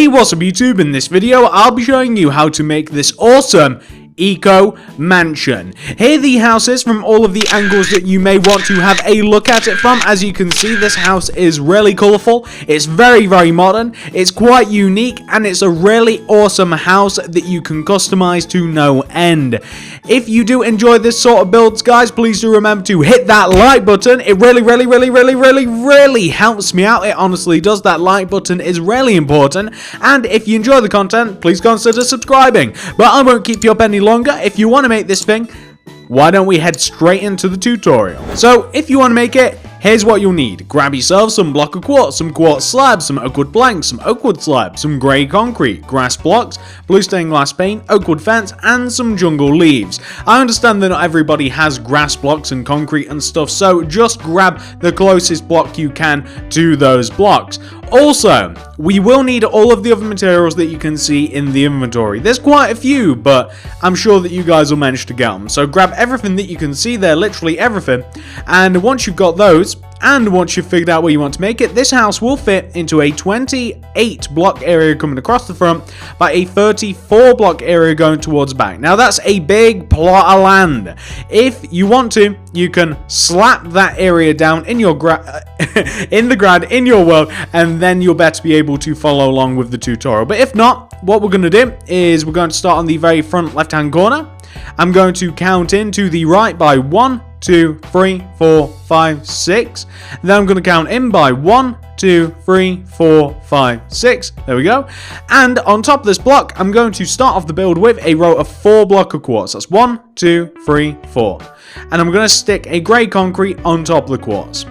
what's up YouTube? In this video I'll be showing you how to make this awesome eco mansion. Here are the houses from all of the angles that you may want to have a look at it from. As you can see, this house is really colourful, it's very modern, it's quite unique, and it's a really awesome house that you can customize to no end. If you do enjoy this sort of builds, guys, please do remember to hit that like button. It really helps me out. It honestly does. That like button is really important, and if you enjoy the content, please consider subscribing. But I won't keep you up any longer. If you want to make this thing, why don't we head straight into the tutorial? So if you want to make it, here's what you'll need. Grab yourself some block of quartz, some quartz slabs, some oak wood planks, some oak wood slabs, some grey concrete, grass blocks, blue stained glass paint, oak wood fence, and some jungle leaves. I understand that not everybody has grass blocks and concrete and stuff, so just grab the closest block you can to those blocks. Also, we will need all of the other materials that you can see in the inventory. There's quite a few, but I'm sure that you guys will manage to get them. So grab everything that you can see there, literally everything. And once you've got those, and once you've figured out where you want to make it, this house will fit into a 28 block area coming across the front by a 34 block area going towards the back. Now that's a big plot of land. If you want to, you can slap that area down in your in your world, and then you'll better be able to follow along with the tutorial. But if not, what we're going to do is we're going to start on the very front left hand corner. I'm going to count in to the right by 1, 2, 3, 4, 5, 6. Then I'm going to count in by 1, 2, 3, 4, 5, 6. There we go. And on top of this block, I'm going to start off the build with a row of 4 blocks of quartz. That's 1, 2, 3, 4. And I'm going to stick a grey concrete on top of the quartz.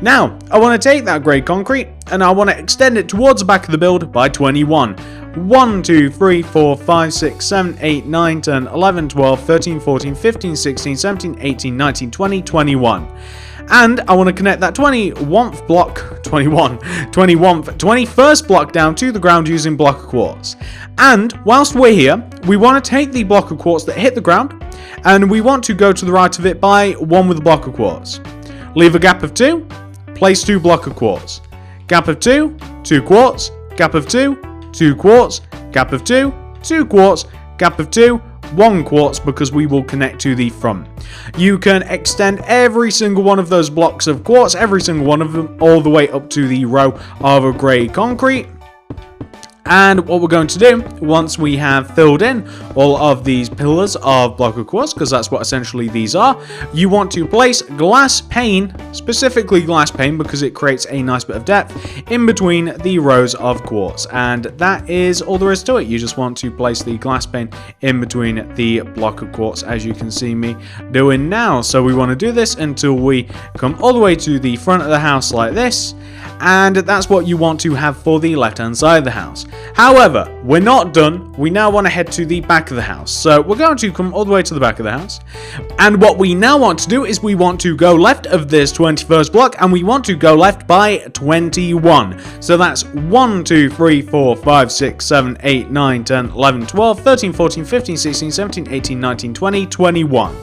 Now, I want to take that grey concrete and I want to extend it towards the back of the build by 21. 1, 2, 3, 4, 5, 6, 7, 8, 9, 10, 11, 12, 13, 14, 15, 16, 17, 18, 19, 20, 21. And I want to connect that 21st block down to the ground using block of quartz. And whilst we're here, we want to take the block of quartz that hit the ground, and we want to go to the right of it by 1 with a block of quartz. Leave a gap of 2, place 2 block of quartz. Gap of 2, 2 quartz, gap of 2, 2 quartz, gap of 2, 2 quartz, gap of 2, 1 quartz, because we will connect to the front. You can extend every single one of those blocks of quartz, every single one of them, all the way up to the row of a grey concrete. And what we're going to do, once we have filled in all of these pillars of block of quartz, because that's what essentially these are, you want to place glass pane, specifically glass pane because it creates a nice bit of depth in between the rows of quartz. And that is all there is to it. You just want to place the glass pane in between the block of quartz, as you can see me doing now. So we want to do this until we come all the way to the front of the house like this. And that's what you want to have for the left hand side of the house. However, we're not done. We now want to head to the back of the house. So we're going to come all the way to the back of the house. And what we now want to do is we want to go left of this 21st block, and we want to go left by 21. So that's 1, 2, 3, 4, 5, 6, 7, 8, 9, 10, 11, 12, 13, 14, 15, 16, 17, 18, 19, 20, 21.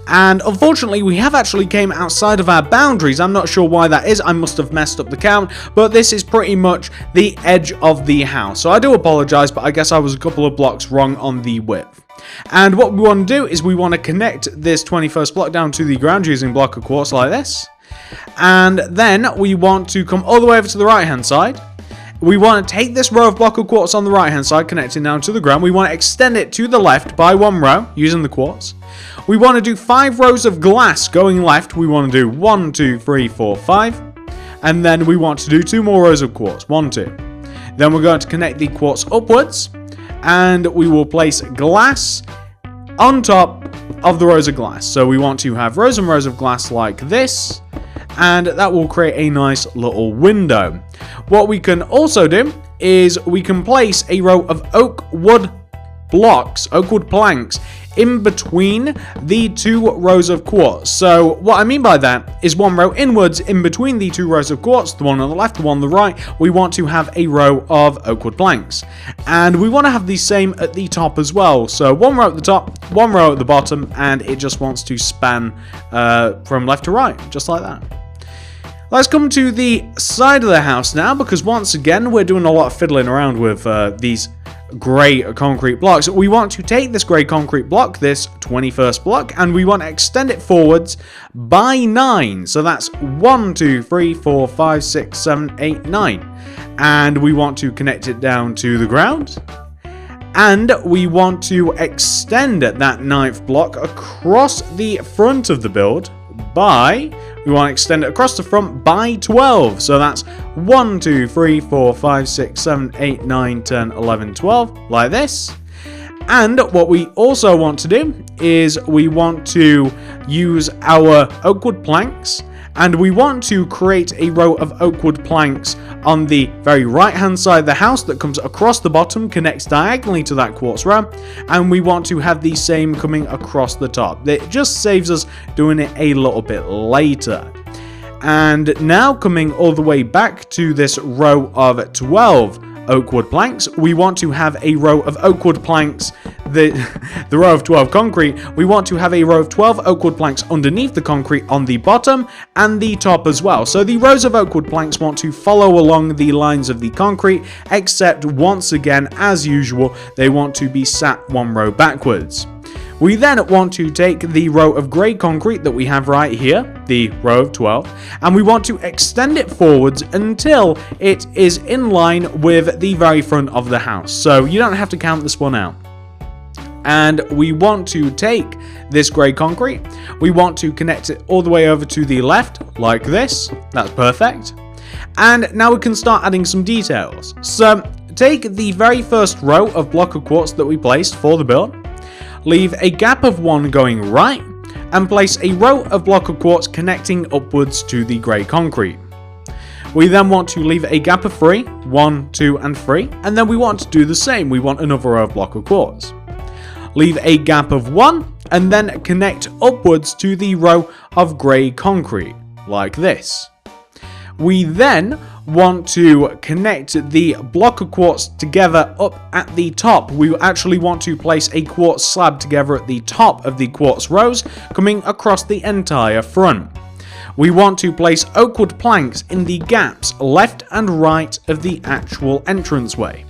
And unfortunately, we have actually came outside of our boundaries. I'm not sure why that is. I must have messed up the count, but this is pretty much the edge of the house. So I do apologize, but I guess I was a couple of blocks wrong on the width. And what we want to do is we want to connect this 21st block down to the ground using block of quartz like this. And then we want to come all the way over to the right hand side. We want to take this row of block of quartz on the right hand side, connecting down to the ground. We want to extend it to the left by 1 row using the quartz. We want to do 5 rows of glass going left. We want to do 1, 2, 3, 4, 5. And then we want to do 2 more rows of quartz. 1, 2. Then we're going to connect the quartz upwards. And we will place glass on top of the rows of glass. So we want to have rows and rows of glass like this. And that will create a nice little window. What we can also do is we can place a row of oak wood blocks, oak wood planks, in between the 2 rows of quartz. So what I mean by that is 1 row inwards in between the 2 rows of quartz, the one on the left, the one on the right. We want to have a row of oak wood planks, and we want to have the same at the top as well. So 1 row at the top, 1 row at the bottom, and it just wants to span from left to right, just like that. Let's come to the side of the house now, because once again, we're doing a lot of fiddling around with these grey concrete blocks. We want to take this grey concrete block, this 21st block, and we want to extend it forwards by 9. So that's 1, 2, 3, 4, 5, 6, 7, 8, 9. And we want to connect it down to the ground. And we want to extend that 9th block across the front of the build by... We want to extend it across the front by 12. So that's 1, 2, 3, 4, 5, 6, 7, 8, 9, 10, 11, 12, like this. And what we also want to do is we want to use our oak wood planks, and we want to create a row of oak wood planks on the very right hand side of the house that comes across the bottom, connects diagonally to that quartz row, and we want to have the same coming across the top. It just saves us doing it a little bit later. And now coming all the way back to this row of 12 oak wood planks, we want to have a row of oak wood planks, the row of 12 concrete, we want to have a row of 12 oak wood planks underneath the concrete on the bottom and the top as well. So the rows of oak wood planks want to follow along the lines of the concrete, except once again, as usual, they want to be sat one row backwards. We then want to take the row of grey concrete that we have right here, the row of 12, and we want to extend it forwards until it is in line with the very front of the house. So you don't have to count this one out. And we want to take this grey concrete, we want to connect it all the way over to the left, like this. That's perfect. And now we can start adding some details. So take the very first row of block of quartz that we placed for the build, leave a gap of 1 going right, and place a row of block of quartz connecting upwards to the grey concrete. We then want to leave a gap of 3, 1, 2, and 3, and then we want to do the same. We want another row of block of quartz. Leave a gap of 1, and then connect upwards to the row of grey concrete, like this. We then want to connect the block of quartz together up at the top. We actually want to place a quartz slab together at the top of the quartz rows, coming across the entire front. We want to place oak wood planks in the gaps left and right of the actual entranceway.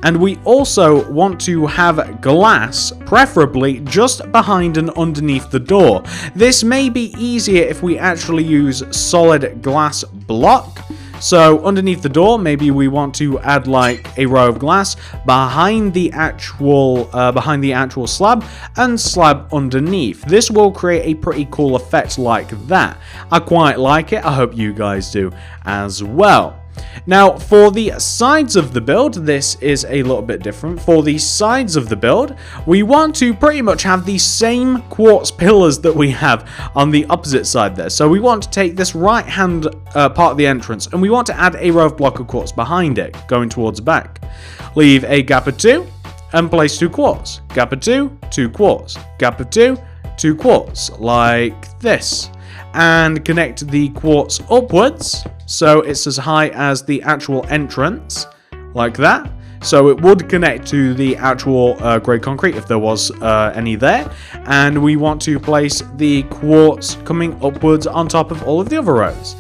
And we also want to have glass, preferably just behind and underneath the door. This may be easier if we actually use solid glass block. So underneath the door, maybe we want to add like a row of glass behind the actual slab and slab underneath. This will create a pretty cool effect like that. I quite like it. I hope you guys do as well. Now, for the sides of the build, this is a little bit different. For the sides of the build, we want to pretty much have the same quartz pillars that we have on the opposite side there. So we want to take this right-hand part of the entrance, and we want to add a row of block of quartz behind it, going towards the back. Leave a gap of 2, and place 2 quartz. Gap of 2, 2 quartz. Gap of 2, 2 quartz, like this. And connect the quartz upwards, so it's as high as the actual entrance, like that. So it would connect to the actual grey concrete if there was any there. And we want to place the quartz coming upwards on top of all of the other rows.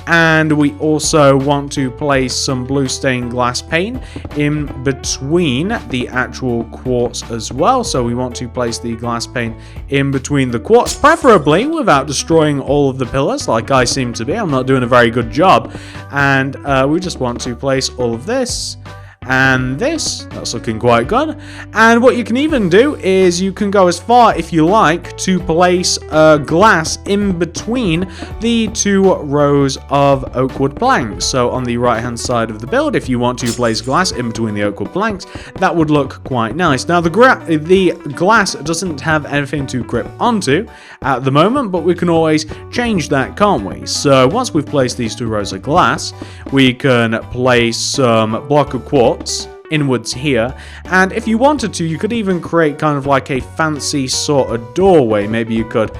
And we also want to place some blue stained glass pane in between the actual quartz as well. So we want to place the glass pane in between the quartz, preferably without destroying all of the pillars like I seem to be. I'm not doing a very good job. And we just want to place all of this and this. That's looking quite good. And what you can even do is you can go as far, if you like, to place glass in between the 2 rows of oak wood planks. So on the right hand side of the build, if you want to place glass in between the oak wood planks, that would look quite nice. Now the glass doesn't have anything to grip onto at the moment, but we can always change that, can't we? So once we've placed these 2 rows of glass, we can place some block of quartz inwards here, and if you wanted to, you could even create kind of like a fancy sort of doorway. Maybe you could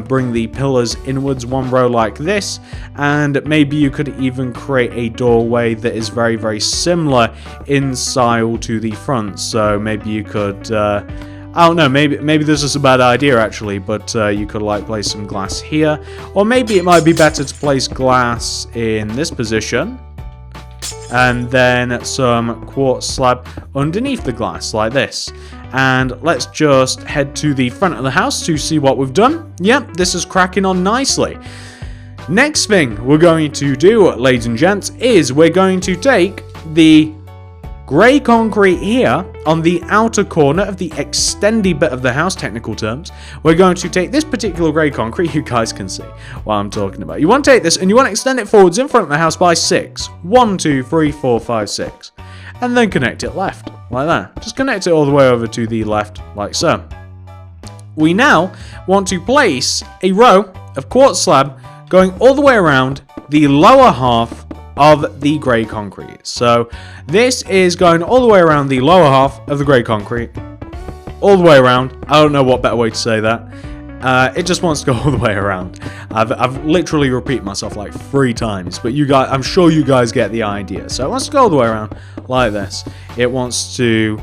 bring the pillars inwards 1 row like this, and maybe you could even create a doorway that is very, very similar in style to the front. So maybe you could I don't know, maybe this is a bad idea actually, but you could like place some glass here, or maybe it might be better to place glass in this position, and then some quartz slab underneath the glass like this. And let's just head to the front of the house to see what we've done. Yep, this is cracking on nicely. Next thing we're going to do, ladies and gents, is we're going to take the grey concrete here on the outer corner of the extended bit of the house, technical terms. We're going to take this particular grey concrete, you guys can see what I'm talking about. You want to take this and you want to extend it forwards in front of the house by 6. 1, 2, 3, 4, 5, 6. And then connect it left, like that. Just connect it all the way over to the left, like so. We now want to place a row of quartz slab going all the way around the lower half of the grey concrete. So this is going all the way around the lower half of the grey concrete, all the way around. I don't know what better way to say that. It just wants to go all the way around. I've literally repeated myself like 3 times, but you guys, I'm sure you guys get the idea. So it wants to go all the way around like this. It wants to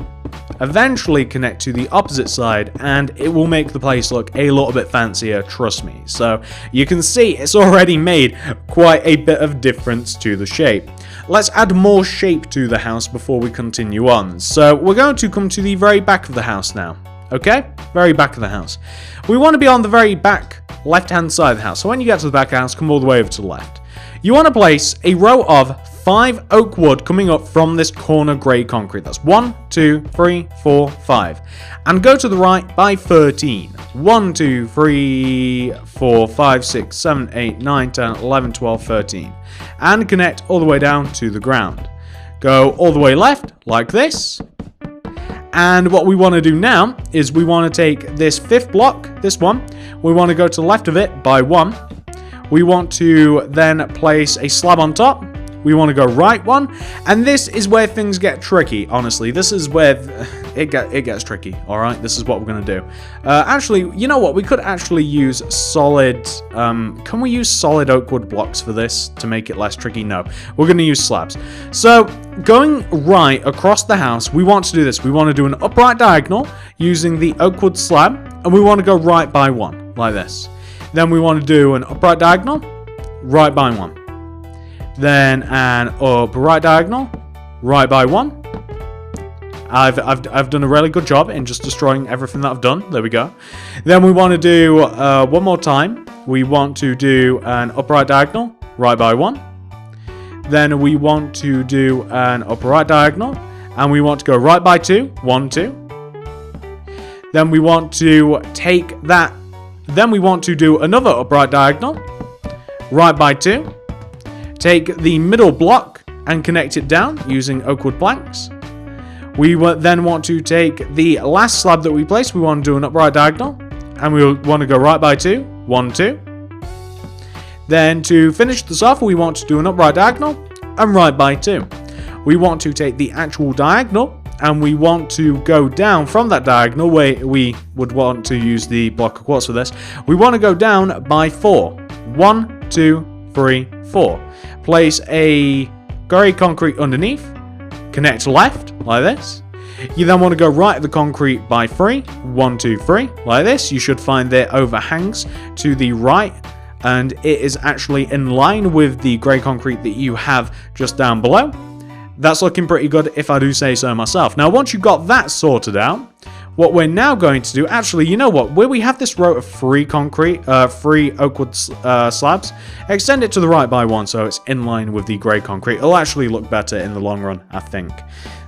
eventually connect to the opposite side, and it will make the place look a little bit fancier, trust me. So you can see it's already made quite a bit of difference to the shape. Let's add more shape to the house before we continue on. So we're going to come to the very back of the house now. Okay, very back of the house. We want to be on the very back left-hand side of the house. So when you get to the back of the house, come all the way over to the left. You want to place a row of 5 oak wood coming up from this corner grey concrete. That's 1, 2, 3, 4, 5. And go to the right by 13. 1, 2, 3, 4, 5, 6, 7, 8, 9, 10, 11, 12, 13. And connect all the way down to the ground. Go all the way left, like this. And what we want to do now is we want to take this 5th block, this one. We want to go to the left of it by 1. We want to then place a slab on top. We want to go right 1. And this is where things get tricky, honestly. This is where it gets tricky, alright? This is what we're going to do. Actually, you know what? We could actually use solid... can we use solid oak wood blocks for this to make it less tricky? No. We're going to use slabs. So, going right across the house, we want to do this. We want to do an upright diagonal using the oak wood slab. And we want to go right by 1, like this. Then we want to do an upright diagonal, right by 1. Then an upright diagonal, right by 1. I've done a really good job in just destroying everything that I've done. There we go. Then we want to do one more time. We want to do an upright diagonal, right by 1. Then we want to do an upright diagonal, and we want to go right by 2. 1, 2. Then we want to take that. Then we want to do another upright diagonal, right by 2. Take the middle block and connect it down using oak wood planks. We then want to take the last slab that we placed. We want to do an upright diagonal, and we want to go right by 2. 1, 2. Then to finish this off, we want to do an upright diagonal and right by 2. We want to take the actual diagonal, and we want to go down from that diagonal where we would want to use the block of quartz for this. We want to go down by 4. 1, 2, 3, 4. Place a grey concrete underneath. Connect left, like this. You then want to go right at the concrete by 3. 1, 2, 3, like this. You should find there overhangs to the right, and it is actually in line with the grey concrete that you have just down below. That's looking pretty good, if I do say so myself. Now, once you've got that sorted out, what we're now going to do, actually, you know what? Where we have this row of 3 oak wood slabs, extend it to the right by 1 so it's in line with the grey concrete. It'll actually look better in the long run, I think.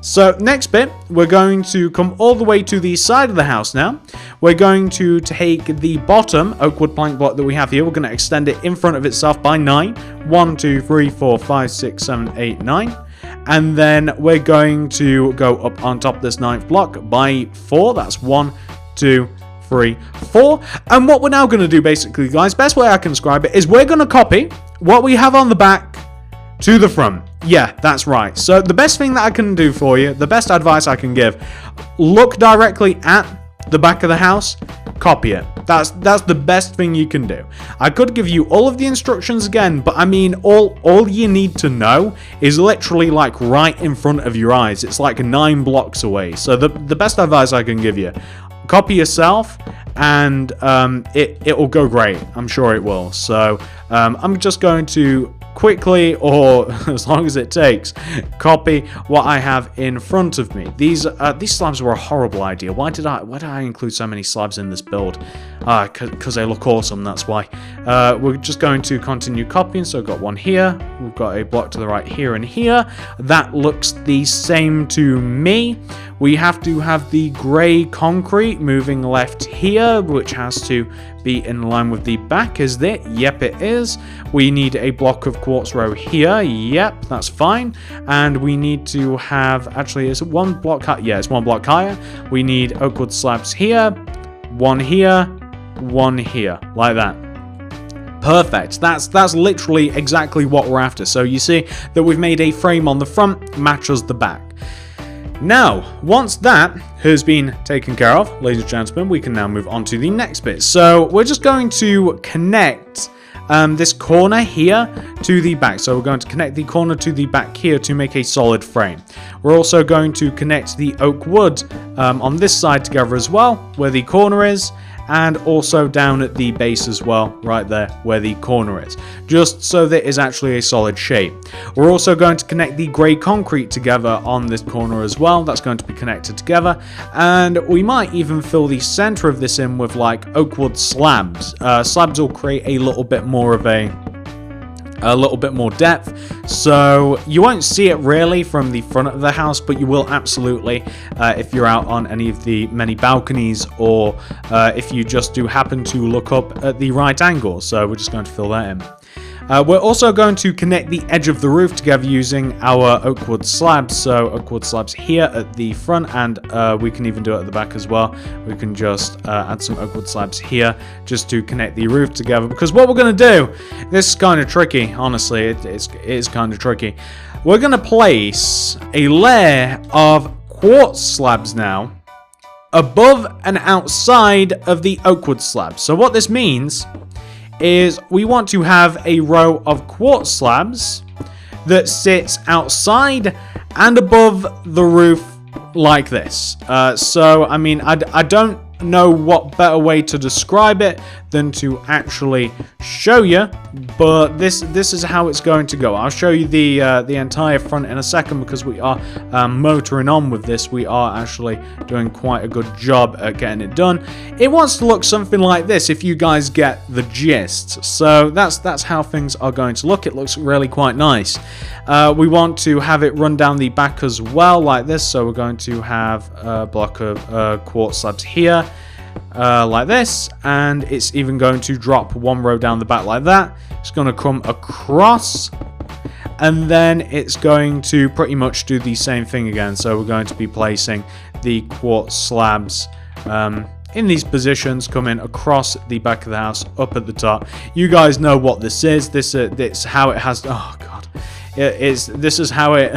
So, next bit, we're going to come all the way to the side of the house now. We're going to take the bottom oak wood plank block that we have here. We're going to extend it in front of itself by 9. 1, 2, 3, 4, 5, 6, 7, 8, 9. And then we're going to go up on top of this 9th block by 4. That's 1, 2, 3, 4. And what we're now going to do, basically, guys, best way I can describe it is we're going to copy what we have on the back to the front. Yeah, that's right. So the best thing that I can do for you, the best advice I can give, look directly at the back of the house, copy it. That's the best thing you can do. I could give you all of the instructions again, but I mean, all you need to know is literally like right in front of your eyes. It's like 9 blocks away. So the best advice I can give you, copy yourself, and it will go great. I'm sure it will. So I'm just going to quickly, or as long as it takes, copy what I have in front of me. These slabs were a horrible idea. Why did I include so many slabs in this build? Because they look awesome, that's why. We're just going to continue copying. So we've got one here, we've got a block to the right here and here. That looks the same to me. We have to have the grey concrete moving left here, which has to be in line with the back, is it? Yep, it is. We need a block of quartz row here. Yep, that's fine. And we need to have, actually, is it one block higher? Yeah, it's one block higher. We need oak wood slabs here, one here, like that. Perfect. That's literally exactly what we're after. So you see that we've made a frame on the front, matches the back. Now, once that has been taken care of, ladies and gentlemen, we can now move on to the next bit. So we're just going to connect this corner here to the back. So we're going to connect the corner to the back here to make a solid frame. We're also going to connect the oak wood on this side together as well, where the corner is, and also down at the base as well, right there where the corner is, just so that it's actually a solid shape. We're also going to connect the grey concrete together on this corner as well. That's going to be connected together, and we might even fill the center of this in with like oak wood slabs. Slabs will create a little bit more of a little bit more depth, so you won't see it really from the front of the house, but you will absolutely if you're out on any of the many balconies, or if you just do happen to look up at the right angle. So we're just going to fill that in. We're also going to connect the edge of the roof together using our oak wood slabs. So oak wood slabs here at the front, and we can even do it at the back as well. We can just add some oak wood slabs here just to connect the roof together, because what we're going to do, this is kind of tricky, honestly, it is kind of tricky. We're going to place a layer of quartz slabs now above and outside of the oak wood slabs. So what this means is we want to have a row of quartz slabs that sits outside and above the roof like this. So, I mean, I don't know what better way to describe it than to actually show you, but this is how it's going to go. I'll show you the entire front in a second, because we are motoring on with this. We are actually doing quite a good job at getting it done. It wants to look something like this, if you guys get the gist. So that's how things are going to look. It looks really quite nice. We want to have it run down the back as well, like this. So we're going to have a block of quartz slabs here, like this, and it's even going to drop one row down the back like that. It's going to come across, and then it's going to pretty much do the same thing again. So we're going to be placing the quartz slabs in these positions, coming across the back of the house, up at the top. You guys know what this is. This is how it has. Oh god, this is how it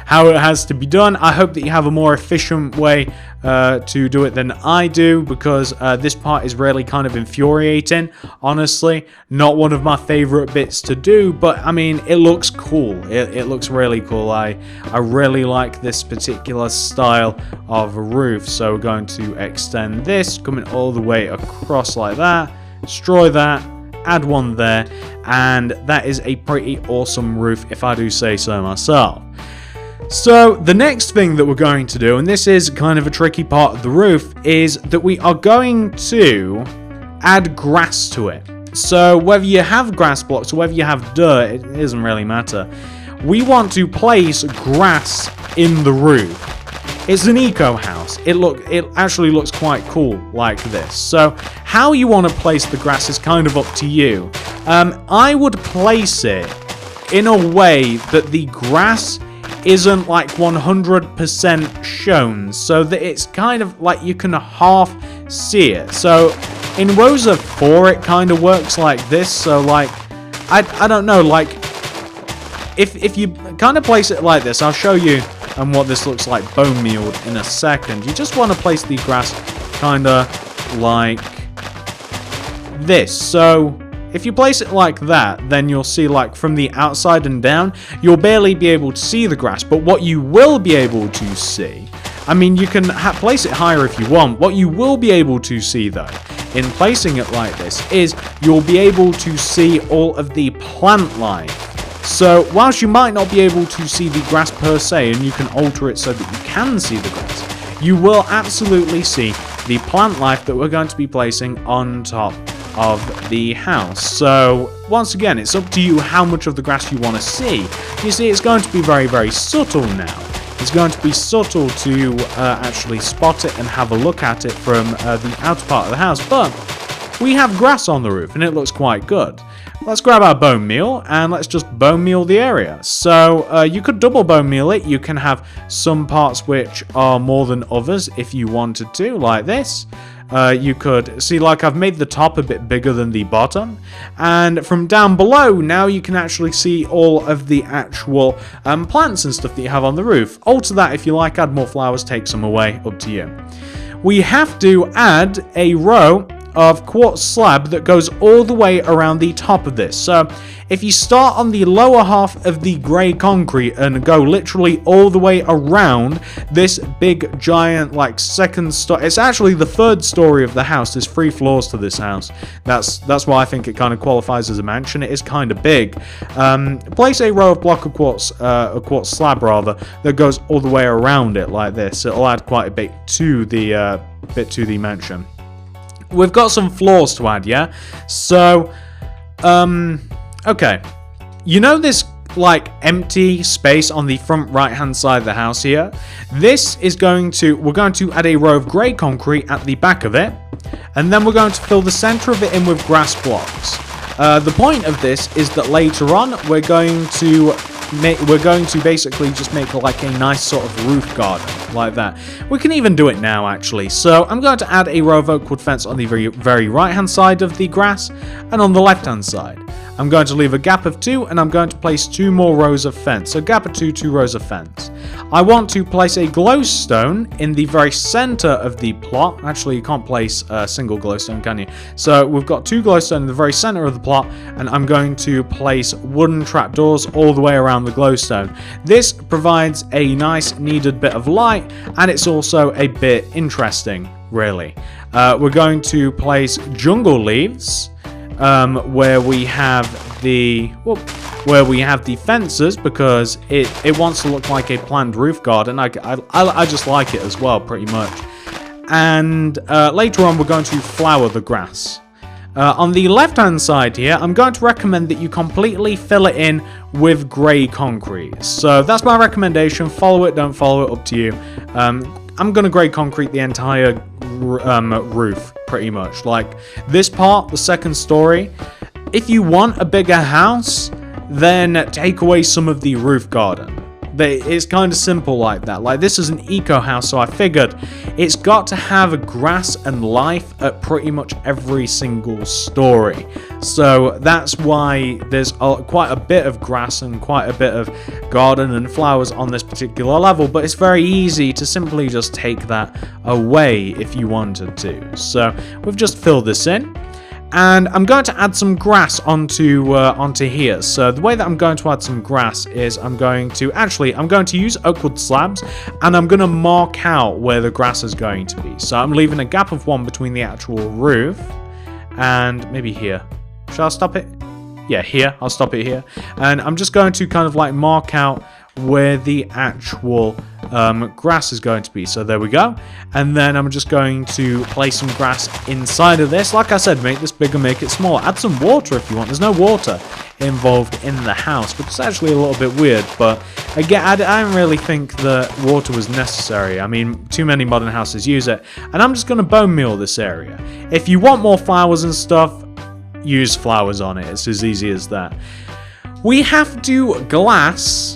has to be done. I hope that you have a more efficient way to do it than I do, because this part is really kind of infuriating, honestly. Not one of my favorite bits to do, but I mean, it looks cool. It looks really cool. I really like this particular style of roof. So we're going to extend this, coming all the way across like that, destroy that, add one there, and that is a pretty awesome roof, if I do say so myself. So the next thing that we're going to do, and this is kind of a tricky part of the roof, is that we are going to add grass to it. So whether you have grass blocks or whether you have dirt, it doesn't really matter. We want to place grass in the roof. It's an eco house. It actually looks quite cool like this. So how you want to place the grass is kind of up to you. I would place it in a way that the grass isn't like 100% shown, so that it's kind of like you can half see it. So in rows of 4 it kind of works like this. So like I don't know, like if you kind of place it like this, I'll show you what this looks like bone mealed in a second. You just want to place the grass kind of like this. So if you place it like that, then you'll see, like, from the outside and down, you'll barely be able to see the grass. But what you will be able to see, I mean, you can place it higher if you want. What you will be able to see, though, in placing it like this, is you'll be able to see all of the plant life. So, whilst you might not be able to see the grass per se, and you can alter it so that you can see the grass, you will absolutely see the plant life that we're going to be placing on top of the house. So, once again, it's up to you how much of the grass you want to see. You see, it's going to be very, very subtle now. It's going to be subtle to actually spot it and have a look at it from the outer part of the house, but we have grass on the roof and it looks quite good. Let's grab our bone meal and let's just bone meal the area. So you could double bone meal it. You can have some parts which are more than others if you wanted to, like this. You could see, like, I've made the top a bit bigger than the bottom, and from down below now you can actually see all of the actual plants and stuff that you have on the roof. Alter that if you like, add more flowers, take some away, up to you. We have to add a row of quartz slab that goes all the way around the top of this. So if you start on the lower half of the grey concrete and go literally all the way around this big giant, like, second story, it's actually the third story of the house. There's 3 floors to this house. That's why I think it kind of qualifies as a mansion. It is kind of big. Place a row of block of quartz, a quartz slab rather, that goes all the way around it like this. It'll add quite a bit to the mansion. We've got some floors to add, yeah? So, okay. You know this, like, empty space on the front right-hand side of the house here? This is we're going to add a row of grey concrete at the back of it, and then we're going to fill the center of it in with grass blocks. The point of this is that later on, we're going to basically just make like a nice sort of roof garden like that. We can even do it now, actually. So I'm going to add a row of oak wood fence on the very right hand side of the grass, and on the left hand side I'm going to leave a gap of 2, and I'm going to place 2 more rows of fence. So gap of 2, 2 rows of fence. I want to place a glowstone in the very center of the plot. Actually, you can't place a single glowstone, can you? So we've got 2 glowstone in the very center of the plot, and I'm going to place wooden trapdoors all the way around the glowstone. This provides a nice needed bit of light, and it's also a bit interesting, really. We're going to place jungle leaves where we have the fences, because it wants to look like a planned roof garden. I just like it as well, pretty much. And later on we're going to flower the grass. On the left hand side here, I'm going to recommend that you completely fill it in with grey concrete. So that's my recommendation. Follow it, don't follow it, up to you. I'm going to grey concrete the entire roof, pretty much. Like this part, the second story. If you want a bigger house, then take away some of the roof garden. It's kind of simple like that. Like, this is an eco house, so I figured it's got to have grass and life at pretty much every single story. So that's why there's quite a bit of grass and quite a bit of garden and flowers on this particular level, but it's very easy to simply just take that away if you wanted to. So we've just filled this in. And I'm going to add some grass onto here. So the way that I'm going to add some grass is I'm going to use oak wood slabs, and I'm going to mark out where the grass is going to be. So I'm leaving a gap of 1 between the actual roof and maybe here. Shall I stop it? Yeah, here. I'll stop it here. And I'm just going to kind of like mark out where the actual grass is going to be. So there we go. And then I'm just going to place some grass inside of this. Like I said, make this bigger, make it smaller. Add some water if you want. There's no water involved in the house, which is actually a little bit weird. But again, I don't really think that water was necessary. I mean, too many modern houses use it. And I'm just going to bone meal this area. If you want more flowers and stuff, use flowers on it. It's as easy as that. We have to glass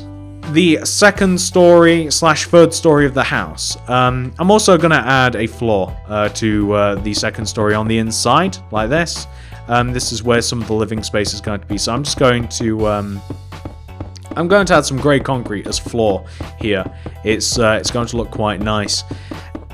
the second story / third story of the house. I'm also going to add a floor to the second story on the inside, like this. This is where some of the living space is going to be. So I'm just going to add some grey concrete as floor here. It's going to look quite nice.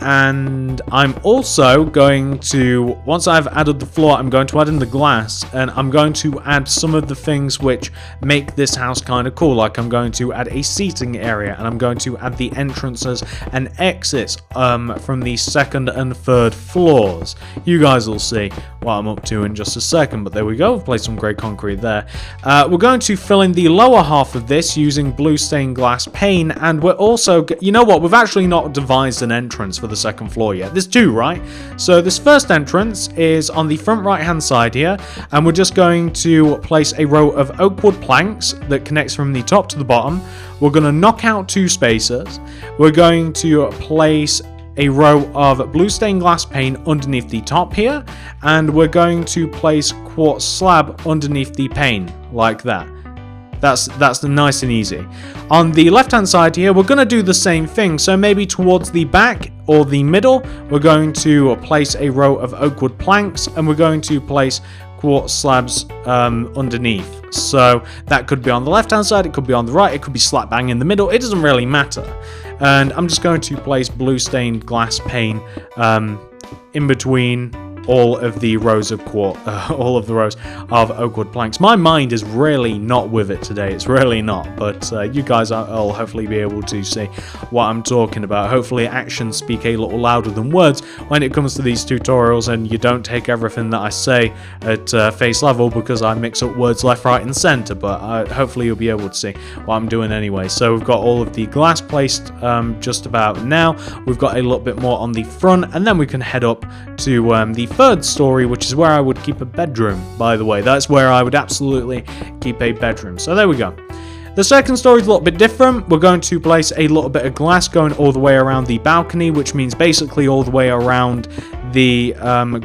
And I'm also going to, once I've added the floor, I'm going to add in the glass, and I'm going to add some of the things which make this house kind of cool. Like I'm going to add a seating area, and I'm going to add the entrances and exits from the second and third floors. You guys will see what I'm up to in just a second, but there we go. We've placed some grey concrete there. We're going to fill in the lower half of this using blue stained glass pane, and we're also, you know what, we've actually not devised an entrance for the second floor yet. There's two, right? So this first entrance is on the front right hand side here, and we're just going to place a row of oak wood planks that connects from the top to the bottom. We're going to knock out 2 spaces. We're going to place a row of blue stained glass pane underneath the top here, and we're going to place quartz slab underneath the pane like that. That's nice and easy. On the left hand side here, we're going to do the same thing. So maybe towards the back or the middle, we're going to place a row of oak wood planks, and we're going to place quartz slabs underneath. So that could be on the left hand side, it could be on the right, it could be slap bang in the middle, it doesn't really matter. And I'm just going to place blue stained glass pane in between all of the rows of oak wood planks. My mind is really not with it today. It's really not, but you guys will hopefully be able to see what I'm talking about. Hopefully actions speak a little louder than words when it comes to these tutorials, and you don't take everything that I say at face level, because I mix up words left, right and center, but hopefully you'll be able to see what I'm doing anyway. So we've got all of the glass placed just about now. We've got a little bit more on the front, and then we can head up to the third story, which is where I would keep a bedroom, by the way. That's where I would absolutely keep a bedroom. So there we go. The second story is a little bit different. We're going to place a little bit of glass going all the way around the balcony, which means basically all the way around the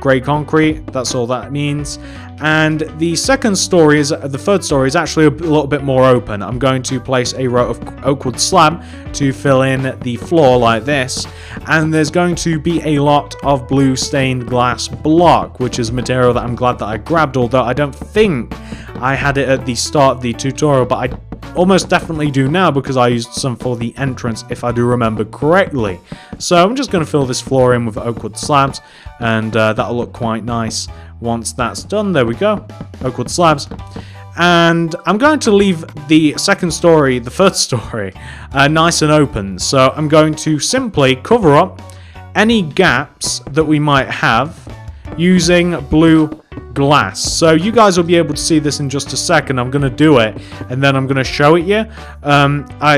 grey concrete. That's all that means. And the third story is actually a little bit more open. I'm going to place a row of oak wood slab to fill in the floor like this, and there's going to be a lot of blue stained glass block, which is material that I'm glad that I grabbed, although I don't think I had it at the start of the tutorial, but I almost definitely do now because I used some for the entrance, if I do remember correctly. So I'm just going to fill this floor in with oak wood slabs, and that'll look quite nice once that's done. There we go, oak wood slabs. And I'm going to leave the third story, nice and open. So I'm going to simply cover up any gaps that we might have using blue glass. So you guys will be able to see this in just a second. I'm going to do it, and then I'm going to show it you.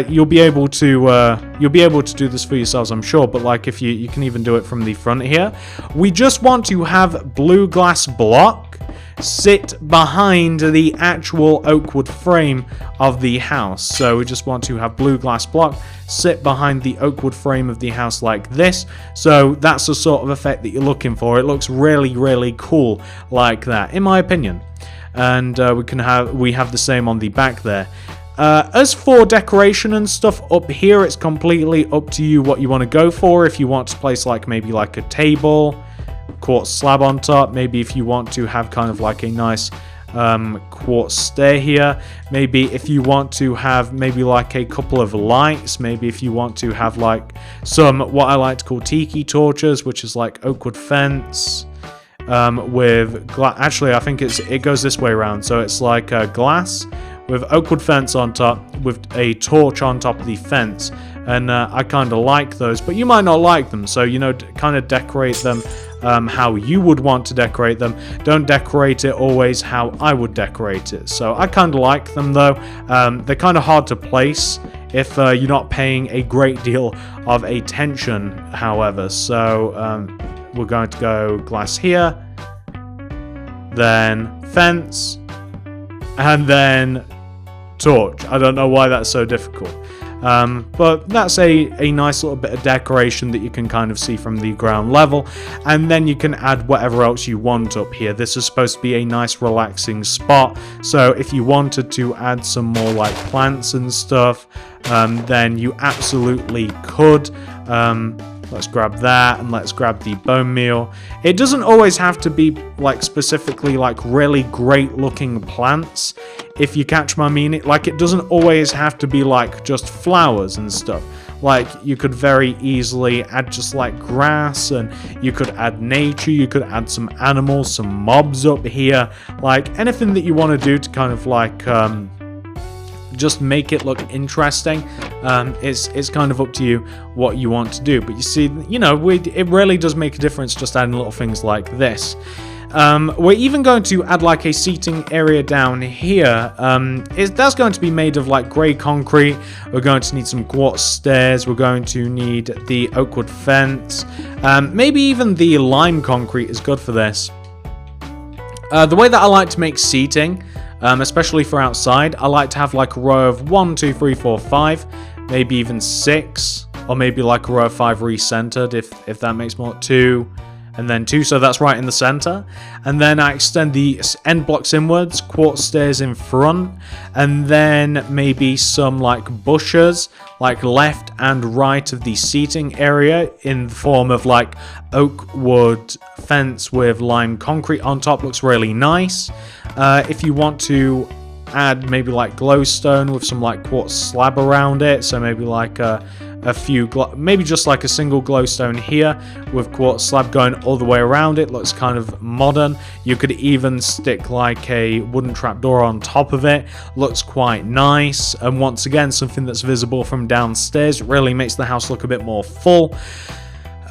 You'll be able to do this for yourselves, I'm sure. But like, if you can even do it from the front here. We just want to have blue glass block sit behind the actual oak wood frame of the house. So we just want to have blue glass block sit behind the oak wood frame of the house like this. So that's the sort of effect that you're looking for. It looks really, really cool like that, in my opinion. And we have the same on the back there. As for decoration and stuff up here, it's completely up to you what you want to go for. If you want to place maybe a table, quartz slab on top, maybe if you want to have kind of like a nice quartz stair here, maybe if you want to have maybe like a couple of lights, maybe if you want to have like some what I like to call tiki torches, which is like oak wood fence with glass. Actually, I think it goes this way around, so it's like glass with oak wood fence on top with a torch on top of the fence. And I kind of like those, but you might not like them, so kind of decorate them how you would want to decorate them. Don't decorate it always how I would decorate it. So I kind of like them though. They're kind of hard to place if you're not paying a great deal of attention, however. So we're going to go glass here, then fence, and then torch. I don't know why that's so difficult. But that's a nice little bit of decoration that you can kind of see from the ground level, and then you can add whatever else you want up here. This is supposed to be a nice relaxing spot, so if you wanted to add some more like plants and stuff, then you absolutely could. Let's grab that, and let's grab the bone meal. It doesn't always have to be like specifically like really great looking plants, if you catch my meaning. Like, it doesn't always have to be like just flowers and stuff. Like, you could very easily add just like grass, and you could add nature, you could add some animals, some mobs up here, like anything that you want to do to kind of like just make it look interesting. It's kind of up to you what you want to do, but you see, you know, it really does make a difference just adding little things like this. We're even going to add like a seating area down here. That's going to be made of like grey concrete. We're going to need some quartz stairs. We're going to need the oak wood fence. Maybe even the lime concrete is good for this. The way that I like to make seating, especially for outside, I like to have like a row of 1, 2, 3, 4, 5, maybe even 6, or maybe like a row of 5 recentered if that makes more. 2, and then 2, so that's right in the center. And then I extend the end blocks inwards, quartz stairs in front, and then maybe some like bushes like left and right of the seating area in the form of like oak wood fence with lime concrete on top. Looks really nice. If you want to add maybe like glowstone with some like quartz slab around it, so maybe like a few, maybe just like a single glowstone here with quartz slab going all the way around it, looks kind of modern. You could even stick like a wooden trapdoor on top of it, looks quite nice. And once again, something that's visible from downstairs really makes the house look a bit more full.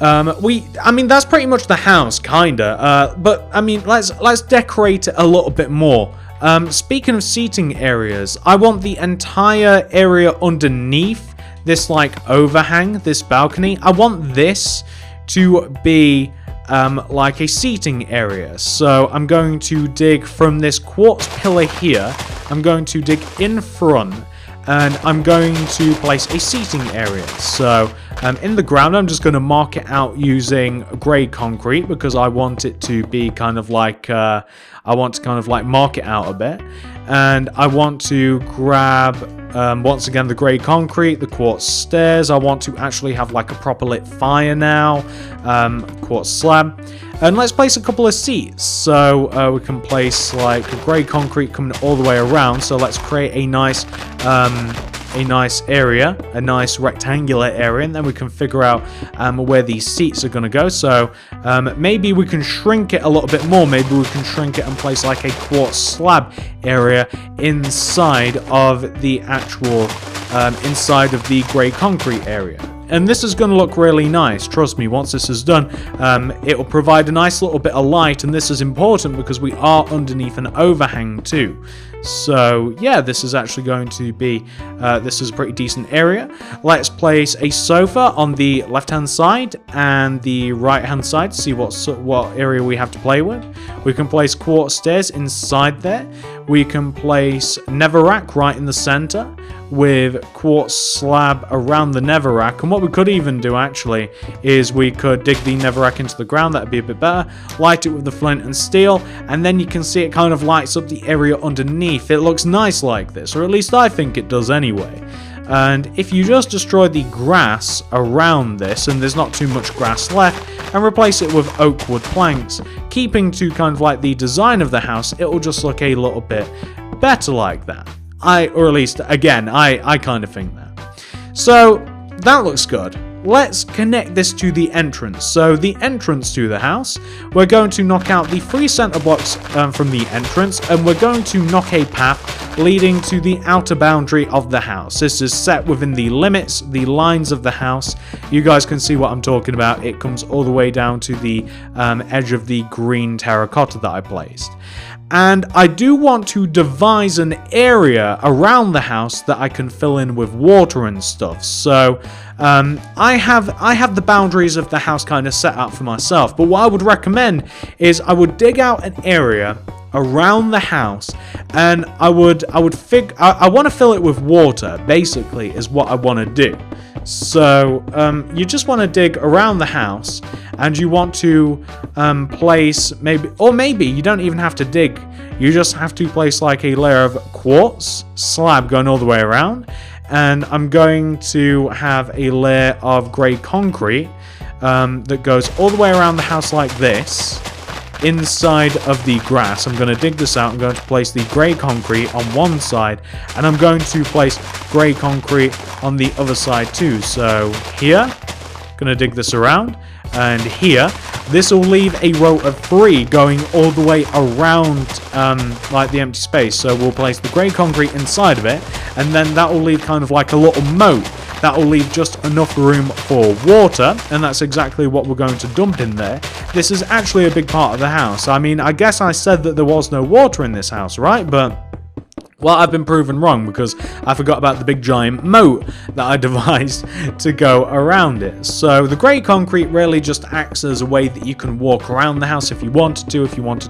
I mean, that's pretty much the house, kinda. But I mean, let's decorate it a little bit more. Speaking of seating areas, I want the entire area underneath this like overhang, this balcony, I want this to be like a seating area. So I'm going to dig from this quartz pillar here, I'm going to dig in front, and I'm going to place a seating area. So in the ground, I'm just going to mark it out using grey concrete because I want it to be kind of like, I want to kind of like mark it out a bit. And I want to grab, once again, the grey concrete, the quartz stairs. I want to actually have like a proper lit fire now, quartz slab. And let's place a couple of seats. So we can place like grey concrete coming all the way around. So let's create a nice area, a nice rectangular area, and then we can figure out where these seats are going to go. So maybe we can shrink it a little bit more. Maybe we can shrink it and place like a quartz slab area inside of the actual inside of the grey concrete area. And this is going to look really nice. Trust me, once this is done, it will provide a nice little bit of light, and this is important because we are underneath an overhang too. So yeah, this is actually going to be, this is a pretty decent area. Let's place a sofa on the left hand side and the right hand side to see what area we have to play with. We can place quartz stairs inside there. We can place netherrack right in the center with quartz slab around the netherrack. And what we could even do actually is we could dig the netherrack into the ground. That'd be a bit better. Light it with the flint and steel, and then you can see it kind of lights up the area underneath. It looks nice like this, or at least I think it does anyway. And if you just destroy the grass around this, and there's not too much grass left, and replace it with oak wood planks, keeping to kind of like the design of the house, it will just look a little bit better like that. Or at least, again, I kind of think that. So that looks good. Let's connect this to the entrance. So the entrance to the house, we're going to knock out the 3 center blocks from the entrance, and we're going to knock a path leading to the outer boundary of the house. This is set within the limits, the lines of the house. You guys can see what I'm talking about. It comes all the way down to the edge of the green terracotta that I placed. And I do want to devise an area around the house that I can fill in with water and stuff. So I have the boundaries of the house kind of set out for myself. But what I would recommend is I would dig out an area around the house, and I want to fill it with water, basically, is what I want to do. So you just want to dig around the house, and you want to place maybe you don't even have to dig. You just have to place like a layer of quartz slab going all the way around, and I'm going to have a layer of grey concrete that goes all the way around the house like this. inside of the grass. I'm going to dig this out. I'm going to place the grey concrete on one side, and I'm going to place grey concrete on the other side too. So here, going to dig this around, and here, this will leave a row of 3 going all the way around like the empty space. So we'll place the grey concrete inside of it, and then that will leave kind of like a little moat. That will leave just enough room for water, and that's exactly what we're going to dump in there. This is actually a big part of the house. I mean, I guess I said that there was no water in this house, right? But well, I've been proven wrong because I forgot about the big giant moat that I devised to go around it. So the grey concrete really just acts as a way that you can walk around the house if you wanted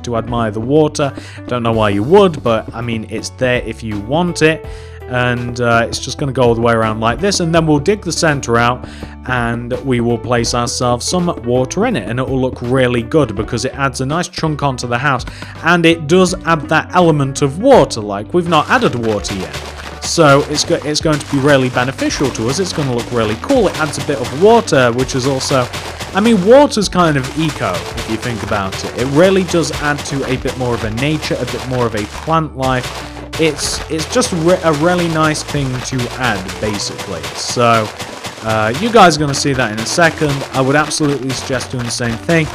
to admire the water. Don't know why you would, but I mean, it's there if you want it. And it's just going to go all the way around like this, and then we'll dig the center out and we will place ourselves some water in it, and it will look really good because it adds a nice chunk onto the house, and it does add that element of water. Like, we've not added water yet, so it's going to be really beneficial to us. It's going to look really cool. It adds a bit of water, which is also, I mean, water's kind of eco if you think about it. It really does add to a bit more of a nature, a bit more of a plant life. It's just a really nice thing to add, basically. So you guys are going to see that in a second. I would absolutely suggest doing the same thing.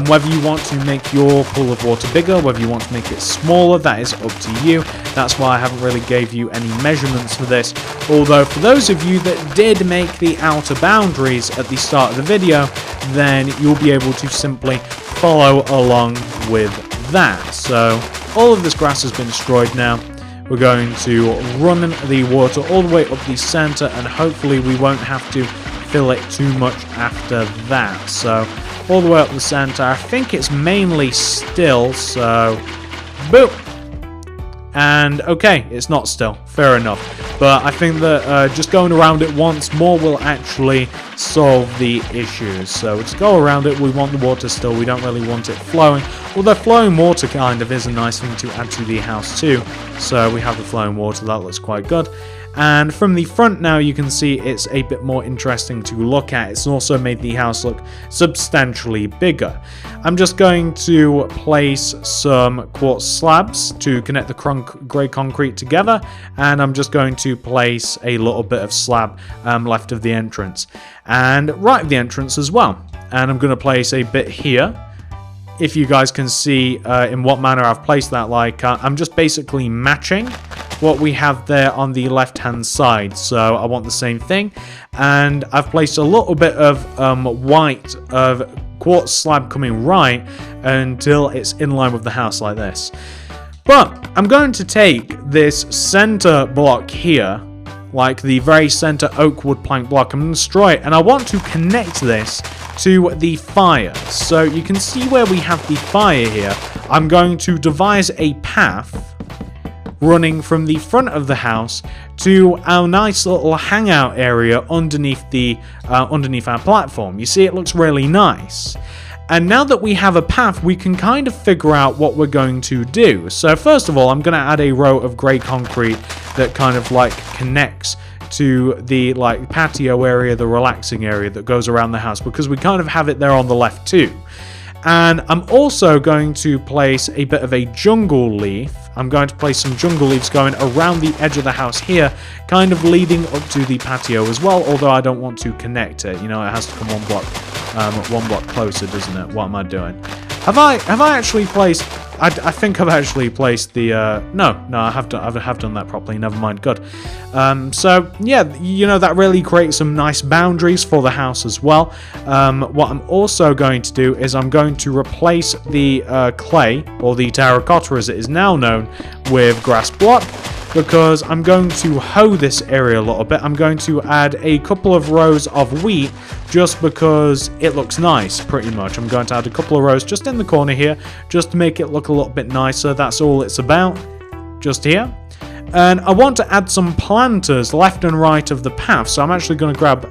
Whether you want to make your pool of water bigger, whether you want to make it smaller, that is up to you. That's why I haven't really gave you any measurements for this. Although for those of you that did make the outer boundaries at the start of the video, then you'll be able to simply follow along with that. So all of this grass has been destroyed now. We're going to run the water all the way up the center, and hopefully we won't have to fill it too much after that. So all the way up the center. I think it's mainly still, so boop. And okay, it's not still. Fair enough. But I think that just going around it once more will actually solve the issues. So let's go around it. We want the water still. We don't really want it flowing. Although flowing water kind of is a nice thing to add to the house too. So we have the flowing water. That looks quite good. And from the front now, you can see it's a bit more interesting to look at. It's also made the house look substantially bigger. I'm just going to place some quartz slabs to connect the grey concrete together, and I'm just going to place a little bit of slab left of the entrance and right of the entrance as well. And I'm going to place a bit here. If you guys can see in what manner I've placed that, like I'm just basically matching what we have there on the left hand side. So I want the same thing, and I've placed a little bit of white of quartz slab coming right until it's in line with the house like this. But I'm going to take this center block here, like the very center oak wood plank block. I'm going to destroy it, and I want to connect this to the fire. So you can see where we have the fire here. I'm going to devise a path running from the front of the house to our nice little hangout area underneath our platform. You see, it looks really nice. And now that we have a path, we can kind of figure out what we're going to do. So first of all, I'm going to add a row of grey concrete that kind of like connects to the like patio area, the relaxing area that goes around the house, because we kind of have it there on the left too. And I'm also going to place a bit of a jungle leaf. I'm going to place some jungle leaves going around the edge of the house here, kind of leading up to the patio as well, although I don't want to connect it. You know, it has to come one block closer, doesn't it? What am I doing? Have I actually placed... I think I've actually placed the... No, I have done that properly. Never mind. Good. So, yeah, you know, that really creates some nice boundaries for the house as well. What I'm also going to do is I'm going to replace the clay, or the terracotta as it is now known, with grass block, because I'm going to hoe this area a little bit. I'm going to add a couple of rows of wheat just because it looks nice, pretty much. I'm going to add a couple of rows just in the corner here, just to make it look a little bit nicer. That's all it's about, just here. And I want to add some planters left and right of the path, so I'm actually going to grab...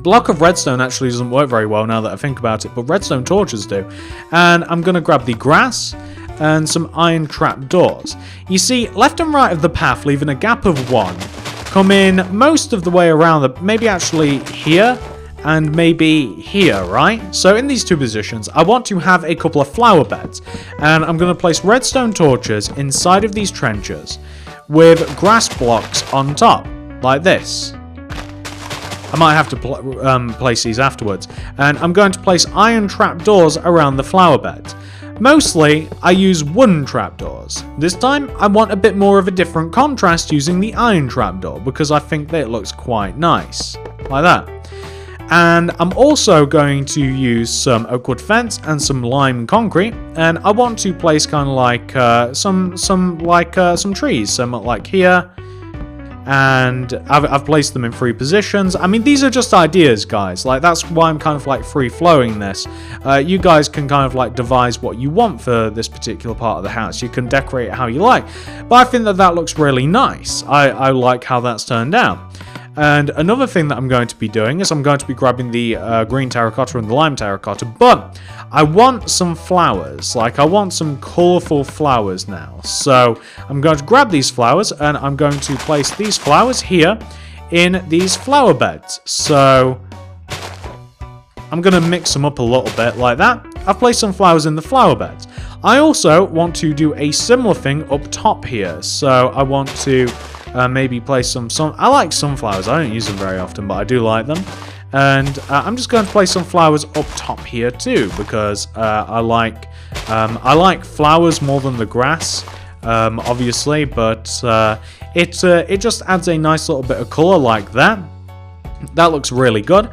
block of redstone actually doesn't work very well now that I think about it, but redstone torches do. And I'm going to grab the grass and some iron trap doors. You see, left and right of the path, leaving a gap of 1, come in most of the way around, maybe actually here, and maybe here, right? So in these two positions, I want to have a couple of flower beds, and I'm going to place redstone torches inside of these trenches with grass blocks on top, like this. I might have to place these afterwards, and I'm going to place iron trapdoors around the flower beds. Mostly, I use wooden trapdoors. This time, I want a bit more of a different contrast using the iron trapdoor, because I think that it looks quite nice, like that. And I'm also going to use some oak wood fence and some lime concrete, and I want to place kind of like some trees, some like here, and I've placed them in 3 positions. I mean, these are just ideas, guys. Like, that's why I'm kind of like free flowing this. You guys can kind of like devise what you want for this particular part of the house. You can decorate it how you like, but I think that that looks really nice. I like how that's turned out. And another thing that I'm going to be doing is I'm going to be grabbing the green terracotta and the lime terracotta, but I want some flowers. Like, I want some colourful flowers now. So I'm going to grab these flowers and I'm going to place these flowers here in these flower beds. So I'm going to mix them up a little bit like that. I've placed some flowers in the flower beds. I also want to do a similar thing up top here. So I want to maybe place some. I like sunflowers. I don't use them very often, but I do like them. And I'm just going to place some flowers up top here too, because I like flowers more than the grass, obviously. But it just adds a nice little bit of color like that. That looks really good.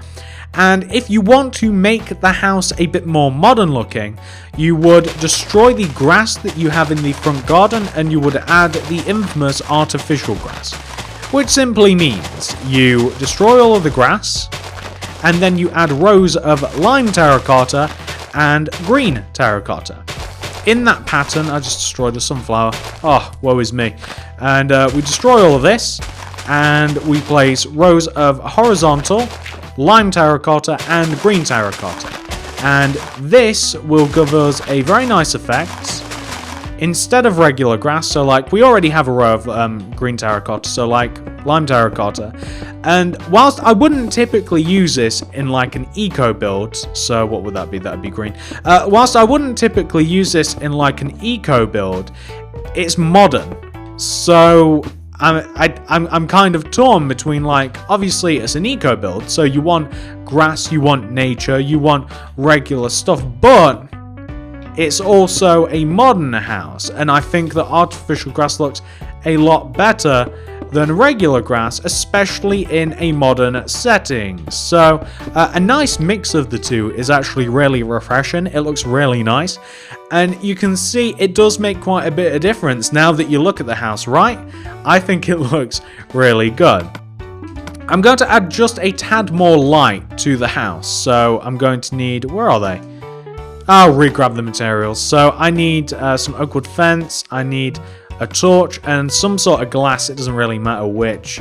And if you want to make the house a bit more modern looking, you would destroy the grass that you have in the front garden and you would add the infamous artificial grass. Which simply means you destroy all of the grass and then you add rows of lime terracotta and green terracotta. In that pattern, I just destroyed the sunflower. Oh, woe is me. And we destroy all of this and we place rows of horizontal lime terracotta and green terracotta, and this will give us a very nice effect instead of regular grass. So like, we already have a row of green terracotta, so like lime terracotta, and whilst I wouldn't typically use this in like an eco build, so what would that be? That'd be green. Whilst I wouldn't typically use this in like an eco build, it's modern, so I'm kind of torn between, like, obviously it's an eco build, so you want grass, you want nature, you want regular stuff, but it's also a modern house, and I think that artificial grass looks a lot better than regular grass, especially in a modern setting. So a nice mix of the two is actually really refreshing. It looks really nice, and you can see it does make quite a bit of difference now that you look at the house, right? I think it looks really good. I'm going to add just a tad more light to the house, so I'm going to need, where are they? I'll re-grab the materials. So I need some oak wood fence, I need a torch, and some sort of glass. It doesn't really matter which.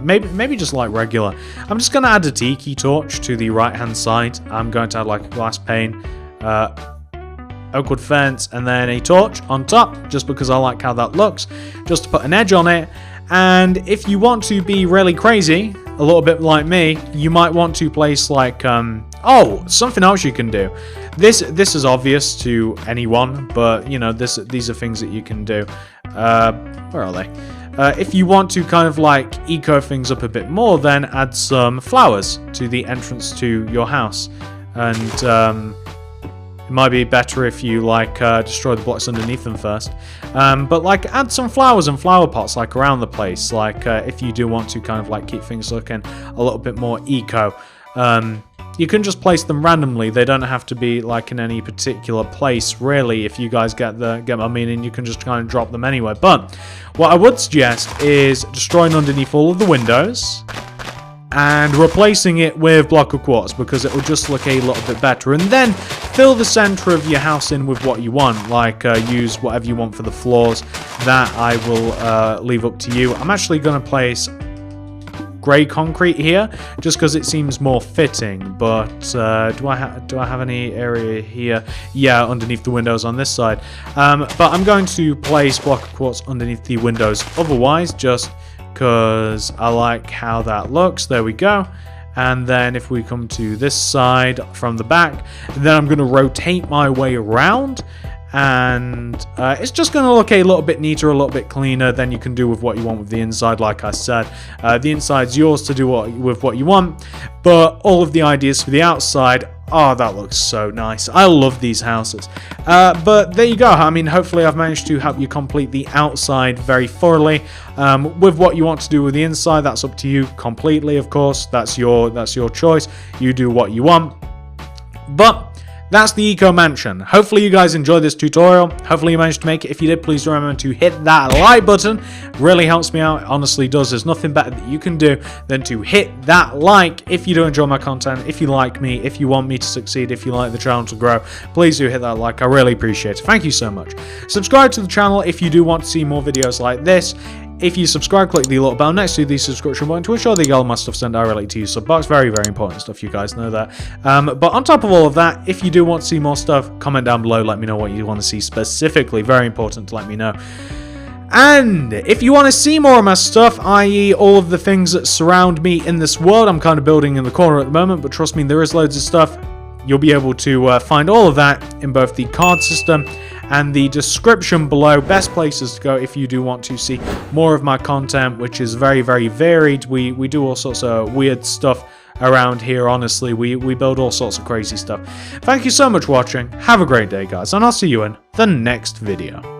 Maybe just like regular. I'm just going to add a tiki torch to the right hand side. I'm going to add like a glass pane, oak wood fence, and then a torch on top, just because I like how that looks, just to put an edge on it. And if you want to be really crazy, a little bit like me, you might want to place like oh, something else you can do. This is obvious to anyone, but you know, these are things that you can do. Where are they? If you want to kind of like eco things up a bit more, then add some flowers to the entrance to your house. And it might be better if you like destroy the blocks underneath them first. But like add some flowers and flower pots like around the place. Like if you do want to kind of like keep things looking a little bit more eco. You can just place them randomly. They don't have to be like in any particular place, really. If you guys get my meaning, you can just kind of drop them anywhere. But what I would suggest is destroying underneath all of the windows and replacing it with block of quartz, because it will just look a little bit better. And then fill the center of your house in with what you want, like use whatever you want for the floors. That I will leave up to you. I'm actually going to place grey concrete here just because it seems more fitting, but do I have any area here? Yeah, underneath the windows on this side. But I'm going to place block of quartz underneath the windows otherwise, just because I like how that looks. There we go. And then if we come to this side from the back, then I'm going to rotate my way around. And it's just going to look a little bit neater, a little bit cleaner. Then you can do with what you want with the inside. Like I said, the inside's yours to do with what you want, but all of the ideas for the outside, oh, that looks so nice. I love these houses. But there you go. I mean, hopefully I've managed to help you complete the outside very thoroughly. With what you want to do with the inside, that's up to you completely, of course. That's your choice. You do what you want. But that's the Eco Mansion. Hopefully you guys enjoyed this tutorial. Hopefully you managed to make it. If you did, please remember to hit that like button. Really helps me out. It honestly does. There's nothing better that you can do than to hit that like if you do enjoy my content, if you like me, if you want me to succeed, if you like the channel to grow. Please do hit that like. I really appreciate it. Thank you so much. Subscribe to the channel if you do want to see more videos like this. If you subscribe, click the little bell next to the subscription button to ensure that you get all my stuff sent directly to you. So box, very, very important stuff, you guys know that. But on top of all of that, if you do want to see more stuff, comment down below, let me know what you want to see specifically. Very important to let me know. And if you want to see more of my stuff, i.e. all of the things that surround me in this world, I'm kind of building in the corner at the moment, but trust me, there is loads of stuff. You'll be able to find all of that in both the card system and the description below. Best places to go if you do want to see more of my content, which is very, very varied. We do all sorts of weird stuff around here, honestly. We build all sorts of crazy stuff. Thank you so much for watching. Have a great day, guys, and I'll see you in the next video.